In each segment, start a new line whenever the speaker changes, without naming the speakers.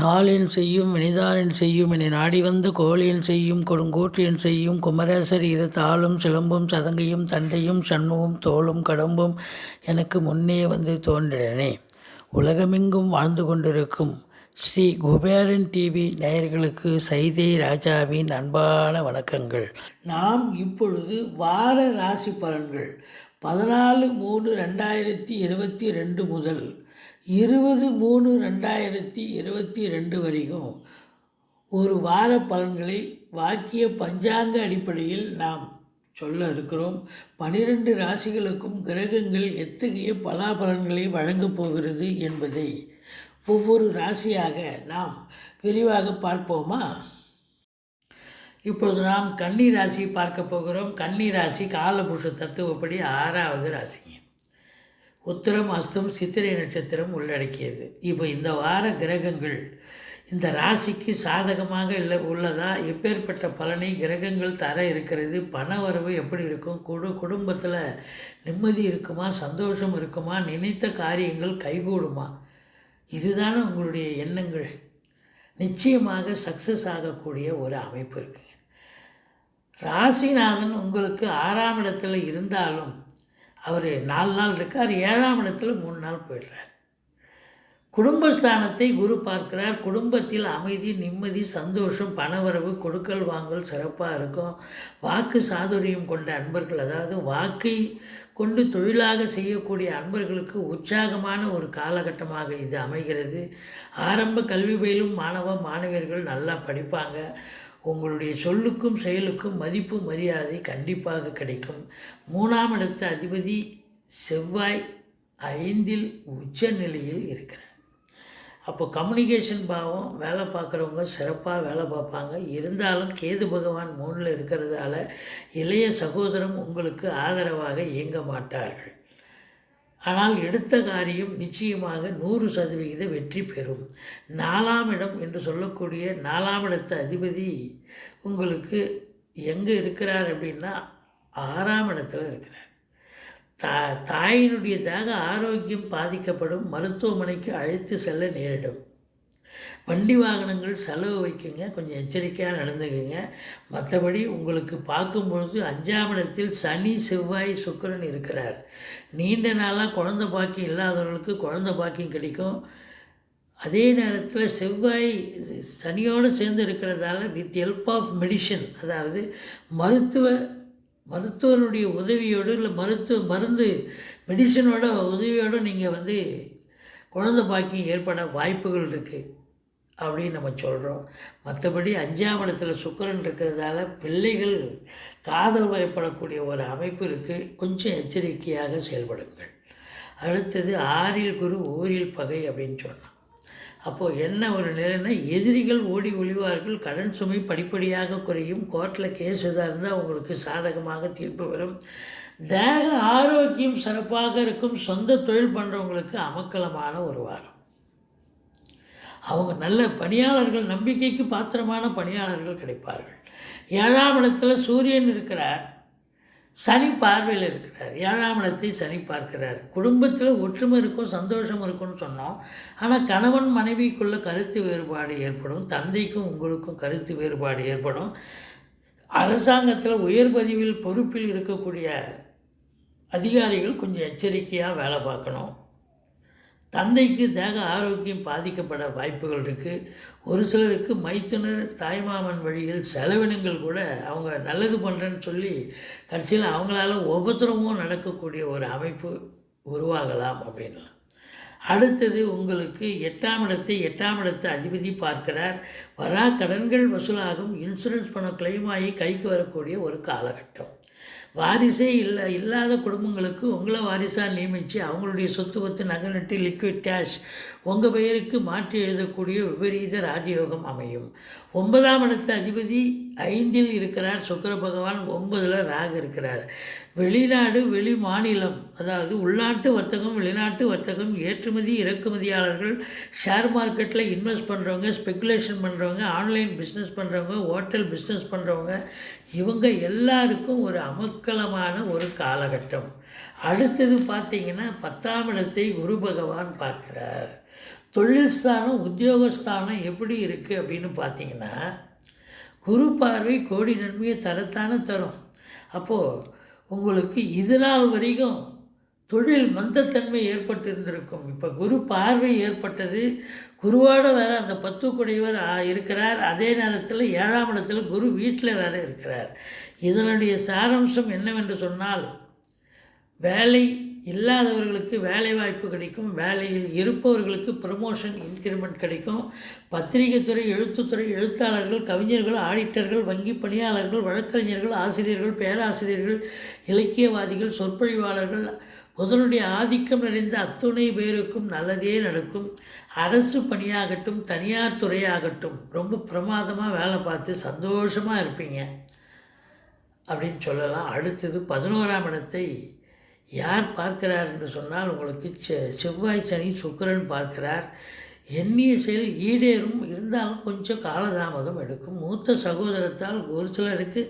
நாளின் செய்யும் வினிதானின் செய்யும் என நாடி வந்த கோழியின் செய்யும் கொடுங்கூற்றியன் செய்யும் குமரேசர் இரு தாளும் சிலம்பும் சதங்கையும் தண்டையும் சண்முகம் தோளும் கடம்பும் எனக்கு முன்னே வந்து தோன்றினே. உலகமெங்கும் வாழ்ந்து கொண்டிருக்கும் ஸ்ரீ குபேரன் டிவி நேயர்களுக்கு சைதை ராஜாவின் அன்பான வணக்கங்கள். நாம் இப்பொழுது வார ராசி பலன்கள் 14/3/2022 முதல் 20/3/2022 வரைக்கும் ஒரு வார பலன்களை வாக்கிய பஞ்சாங்க அடிப்படையில் நாம் சொல்ல இருக்கிறோம். 12 ராசிகளுக்கும் கிரகங்கள் எத்தகைய பலாபலன்களை வழங்கப் போகிறது என்பதை ஒவ்வொரு ராசியாக நாம் விரிவாக பார்ப்போமா? இப்பொழுது நாம் கன்னி ராசி பார்க்க போகிறோம். கன்னி ராசி காலபுருஷ தத்துவப்படி 6வது ராசிங்க. உத்திரம் அஸ்தம் சித்திரை நட்சத்திரம் உள்ளடக்கியது. இப்போ இந்த வார கிரகங்கள் இந்த ராசிக்கு சாதகமாக உள்ளதா? எப்பேற்பட்ட பலனை கிரகங்கள் தர இருக்கிறது? பண வரவு எப்படி இருக்கும்? குடும்பத்தில் நிம்மதி இருக்குமா? சந்தோஷம் இருக்குமா? நினைத்த காரியங்கள் கைகூடுமா? இதுதானே உங்களுடைய எண்ணங்கள். நிச்சயமாக சக்ஸஸ் ஆகக்கூடிய ஒரு அமைப்பு இருக்குங்க. ராசிநாதன் உங்களுக்கு 6ஆம் இடத்துல இருந்தாலும் அவர் 4 நாள் இருக்கார். 7ஆம் இடத்துல 3 நாள் போயிடுறார். குடும்பஸ்தானத்தை குரு பார்க்கிறார். குடும்பத்தில் அமைதி, நிம்மதி, சந்தோஷம், பணவரவு, கொடுக்கல் வாங்கல் சிறப்பாக இருக்கும். வாக்கு சாதுரியம் கொண்ட அன்பர்கள், அதாவது வாக்கை கொண்டு தொழிலாக செய்யக்கூடிய அன்பர்களுக்கு உற்சாகமான ஒரு காலகட்டமாக இது அமைகிறது. ஆரம்ப கல்வி பயிலும் மாணவியர்கள் நல்லா படிப்பாங்க. உங்களுடைய சொல்லுக்கும் செயலுக்கும் மதிப்பு மரியாதை கண்டிப்பாக கிடைக்கும். 3ஆம் இடத்து அதிபதி செவ்வாய் 5இல் உச்ச நிலையில் இருக்கிறார். அப்போ கம்யூனிகேஷன் பாவம் வேலை பார்க்குறவங்க சிறப்பாக வேலை பார்ப்பாங்க. இருந்தாலும் கேது பகவான் 3இல் இருக்கிறதால இளைய சகோதரம் உங்களுக்கு ஆதரவாக இயங்க மாட்டார்கள். ஆனால் எடுத்த காரியம் நிச்சயமாக 100% வெற்றி பெறும். 4ஆம் இடம் என்று சொல்லக்கூடிய 4ஆம் இடத்து அதிபதி உங்களுக்கு எங்கே இருக்கிறார் அப்படின்னா 6ஆம் இடத்துல இருக்கிறார். தாயினுடைய தேக ஆரோக்கியம் பாதிக்கப்படும். மருத்துவமனைக்கு அழைத்து செல்ல நேரிடும். வண்டி வாகனங்கள் செலவு வைக்குங்க. கொஞ்சம் எச்சரிக்கையாக நடந்துக்குங்க. மற்றபடி உங்களுக்கு பார்க்கும்பொழுது 5ஆம் இடத்தில் சனி, செவ்வாய், சுக்கிரன் இருக்கிறார். நீண்ட நாளாக குழந்தை பாக்கியம் இல்லாதவர்களுக்கு குழந்தை பாக்கியம் கிடைக்கும். அதே நேரத்தில் செவ்வாய் சனியோடு சேர்ந்து இருக்கிறதால வித் ஹெல்ப் ஆஃப் மெடிசன், அதாவது மருத்துவனுடைய உதவியோடு இல்லை மருந்து மெடிசனோட உதவியோடு நீங்கள் குழந்தை பாக்கியம் ஏற்பட வாய்ப்புகள் இருக்குது அப்படின்னு நம்ம சொல்கிறோம். மற்றபடி 5ஆம் இடத்துல சுக்கிரன் இருக்கிறதால பிள்ளைகள் காதல் வயப்படக்கூடிய ஒரு அமைப்பு இருக்குது. கொஞ்சம் எச்சரிக்கையாக செயல்படுங்கள். அடுத்தது 6இல் குரு 1இல் பகை அப்படின்னு சொன்னோம். அப்போது என்ன ஒரு நிலைன்னா, எதிரிகள் ஓடி ஒளிவார்கள். கடன் சுமை படிப்படியாக குறையும். கோர்ட்டில் கேஸ் எதாக இருந்தால் உங்களுக்கு சாதகமாக தீர்ப்பு வரும். தேக ஆரோக்கியம் சிறப்பாக இருக்கும். சொந்த தொழில் பண்ணுறவங்களுக்கு அமக்கலமான ஒரு வாரம். அவங்க நல்ல பணியாளர்கள், நம்பிக்கைக்கு பாத்திரமான பணியாளர்கள் கிடைப்பார்கள். 7ஆம் இடத்துல சூரியன் இருக்கிறார். சனி பார்வையில் இருக்கிறார். 7ஆம் இடத்தை சனி பார்க்கிறார். குடும்பத்தில் ஒற்றுமை இருக்கும், சந்தோஷம் இருக்கும்னு சொன்னோம். ஆனால் கணவன் மனைவிக்குள்ள கருத்து வேறுபாடு ஏற்படும். தந்தைக்கும் உங்களுக்கும் கருத்து வேறுபாடு ஏற்படும். அரசாங்கத்தில் உயர் பதவியில் பொறுப்பில் இருக்கக்கூடிய அதிகாரிகள் கொஞ்சம் எச்சரிக்கையாக வேலை பார்க்கணும். தந்தைக்கு தேக ஆரோக்கியம் பாதிக்கப்பட வாய்ப்புகள் இருக்குது. ஒரு சிலருக்கு மைத்துனர், தாய்மாமன் வழியில் செலவினங்கள் கூட அவங்க நல்லது பண்ணுறேன்னு சொல்லி கடைசியில் அவங்களால உபத்திரமும் நடக்கக்கூடிய ஒரு அமைப்பு உருவாகலாம் அப்படின்னா. அடுத்தது உங்களுக்கு 8ஆம் இடத்தை அதிபதி பார்க்கிறார். வரா கடன்கள் வசூலாகும். இன்சூரன்ஸ் பணம் கிளைம் ஆகி கைக்கு வரக்கூடிய ஒரு காலகட்டம். வாரிசே இல்லாத குடும்பங்களுக்கு உங்களை வாரிசாக நியமித்து அவங்களுடைய சொத்து பத்து நகை நட்டு லிக்விட் கேஷ் உங்கள் பெயருக்கு மாற்றி எழுதக்கூடிய விபரீத ராஜயோகம் அமையும். 9ஆம் இடத்து அதிபதி 5ல் இருக்கிறார் சுக்கிர பகவான், 9ல் ராகு இருக்கிறார். வெளிநாடு வெளி மாநிலம், அதாவது உள்நாட்டு வர்த்தகம் வெளிநாட்டு வர்த்தகம், ஏற்றுமதி இறக்குமதியாளர்கள், ஷேர் மார்க்கெட்டில் இன்வெஸ்ட் பண்ணுறவங்க, ஸ்பெக்குலேஷன் பண்ணுறவங்க, ஆன்லைன் பிஸ்னஸ் பண்ணுறவங்க, ஹோட்டல் பிஸ்னஸ் பண்ணுறவங்க, இவங்க எல்லாருக்கும் ஒரு அமக்கலமான ஒரு காலகட்டம். அடுத்தது பார்த்திங்கன்னா 10ஆம் இடத்தை குரு பகவான் பார்க்குறார். தொழில் ஸ்தானம் உத்தியோகஸ்தானம் எப்படி இருக்குது அப்படின்னு பார்த்திங்கன்னா, குரு பார்வை கோடி நன்மையை தரத்தானே தரும். அப்போது உங்களுக்கு இது நாள் வரைக்கும் தொழில் மந்தத்தன்மை ஏற்பட்டு இருந்திருக்கும். இப்போ குரு பார்வை ஏற்பட்டது, குருவோட வேறு அந்த 10 குடையவர் இருக்கிறார். அதே நேரத்தில் 7ஆம் இடத்துல குரு வீட்டில் வேறு இருக்கிறார். இதனுடைய சாராம்சம் என்னவென்று சொன்னால், வேலை இல்லாதவர்களுக்கு வேலை வாய்ப்பு கிடைக்கும், வேலையில் இருப்பவர்களுக்கு ப்ரமோஷன் இன்க்ரிமெண்ட் கிடைக்கும். பத்திரிகை துறை, எழுத்துத்துறை, எழுத்தாளர்கள், கவிஞர்கள், ஆடிட்டர்கள், வங்கி பணியாளர்கள், வழக்கறிஞர்கள், ஆசிரியர்கள், பேராசிரியர்கள், இலக்கியவாதிகள், சொற்பொழிவாளர்கள், புதனுடைய ஆதிக்கம் நிறைந்த அத்துணை பேருக்கும் நல்லதே நடக்கும். அரசு பணியாகட்டும் தனியார் துறையாகட்டும் ரொம்ப பிரமாதமாக வேலை பார்த்து சந்தோஷமாக இருப்பீங்க அப்படின்னு சொல்லலாம். அடுத்தது 11ஆம் இடத்தை யார் பார்க்கிறார் என்று சொன்னால், உங்களுக்கு செவ்வாய் சனி சுக்கிரன் பார்க்கிறார். எண்ணிய செயல் ஈடேறும், இருந்தாலும் கொஞ்சம் காலதாமதம் எடுக்கும். மூத்த சகோதரத்தால் ஒரு சிலருக்கு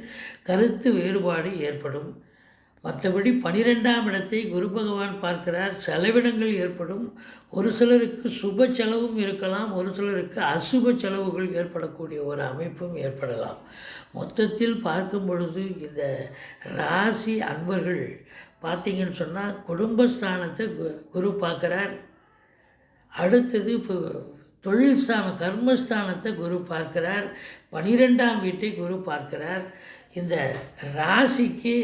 கருத்து வேறுபாடு ஏற்படும். மற்றபடி 12ஆம் இடத்தை குரு பகவான் பார்க்கிறார். செலவினங்கள் ஏற்படும். ஒரு சிலருக்கு சுப செலவும் இருக்கலாம், ஒரு சிலருக்கு அசுப செலவுகள் ஏற்படக்கூடிய ஒரு அமைப்பும் ஏற்படலாம். மொத்தத்தில் பார்க்கும் பொழுது இந்த ராசி அன்பர்கள் பார்த்திங்கன்னு சொன்னால், குடும்பஸ்தானத்தை குரு பார்க்குறார். அடுத்தது இப்போ தொழில் ஸ்தானம் கர்மஸ்தானத்தை குரு பார்க்கிறார். 12ஆம் வீட்டை குரு பார்க்கிறார். இந்த ராசிக்கு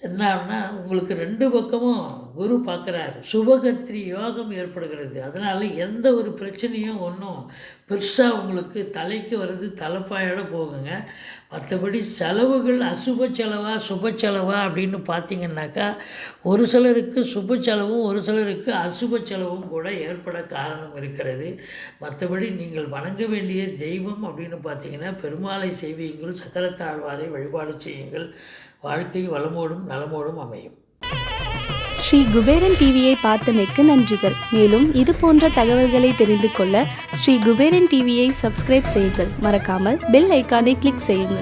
என்னன்னா, உங்களுக்கு 2 பக்கமும் குரு பார்க்குறாரு. சுபகத்திரி யோகம் ஏற்படுகிறது. அதனால் எந்த ஒரு பிரச்சனையும் ஒன்றும் பெருசாக உங்களுக்கு தலைக்கு வருது தலைப்பாயோட போகுங்க. மற்றபடி செலவுகள் அசுப செலவா சுப செலவா அப்படின்னு பார்த்திங்கன்னாக்கா, ஒரு சிலருக்கு சுப செலவும் ஒரு சிலருக்கு அசுப செலவும் கூட ஏற்பட காரணம் இருக்கிறது. மற்றபடி நீங்கள் வணங்க வேண்டிய தெய்வம் அப்படின்னு பார்த்திங்கன்னா, பெருமாளை செய்வீங்கள், சக்கரத்தாழ்வாரை வழிபாடு செய்யுங்கள். வாழ்க்கை வளமோடும் நலமோடும் அமையும்.
ஸ்ரீ குபேரன் டிவியை பார்த்தமைக்கு நன்றிகள். மேலும் இது போன்ற தகவல்களை தெரிந்து கொள்ள ஸ்ரீ குபேரன் டிவியை சப்ஸ்கிரைப் செய்யுங்கள். மறக்காமல் பெல் ஐக்கானை கிளிக் செய்யுங்கள்.